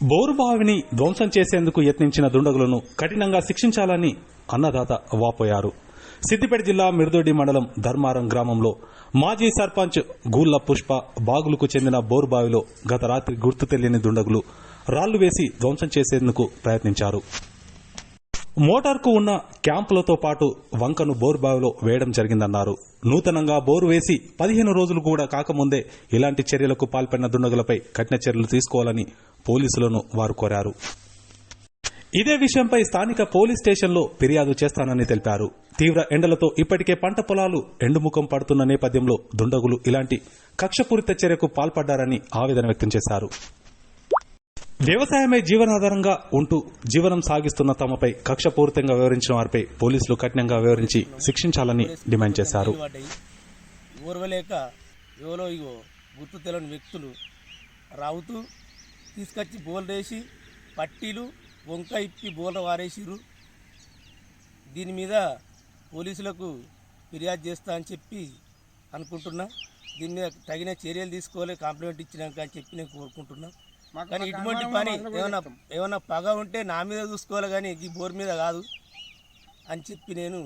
బోరుబావిని ధ్వంసం చేసేందుకు యత్నించిన దుండగులను కఠినంగా శిక్షించాలని అన్నదాత వాపోయారు. సిద్దిపేట జిల్లా మిర్దొడ్డి మండలం ధర్మారం గ్రామంలో మాజీ సర్పంచ్ గూళ్ల పుష్ప బాగులకు చెందిన బోరుబావిలో గత రాత్రి గుర్తు తెలియని దుండగులు రాళ్లు వేసి ధ్వంసం చేసేందుకు ప్రయత్నించారు. మోటార్కు ఉన్న క్యాంపులతో పాటు వంకను బోరుబావిలో వేయడం జరిగిందన్నారు. నూతనంగా బోరు వేసి 15 రోజులు కూడా కాకముందే ఇలాంటి చర్యలకు పాల్పడిన దుండగులపై కఠిన చర్యలు తీసుకోవాలని పోలీసులను వారు కోరారు. ఇదే విషయంపై స్థానిక పోలీస్ స్టేషన్లో ఫిర్యాదు చేస్తానని తెలిపారు. తీవ్ర ఎండలతో ఇప్పటికే పంట పొలాలు ఎండుముఖం పడుతున్న నేపథ్యంలో దుండగులు ఇలాంటి కక్షపూరిత చర్యకు పాల్పడ్డారని ఆవేదన వ్యక్తం చేశారు. వ్యవసాయమే జీవనాధారంగా ఉంటూ జీవనం సాగిస్తున్న తమపై కక్షపూరితంగా వ్యవహరించిన వారిపై పోలీసులు కఠినంగా వ్యవహరించి శిక్షించాలని డిమాండ్ చేశారు. ఓర్వలేక ఎవరో గుర్తు తెలియని వ్యక్తులు రావుతూ తీసుకొచ్చి బోల్ వేసి పట్టీలు వంక ఇప్పి బోల వారేసిరు. దీని మీద పోలీసులకు ఫిర్యాదు చేస్తా అని చెప్పి అనుకుంటున్నా. దీని మీద తగిన చర్యలు తీసుకోవాలి, కాంప్లిమెంట్ ఇచ్చినాక అని చెప్పి నేను కోరుకుంటున్నా. కానీ ఇటువంటి పని ఏమన్నా పగ ఉంటే నా మీద చూసుకోవాలి, కానీ ఈ బోర్ మీద కాదు అని చెప్పి నేను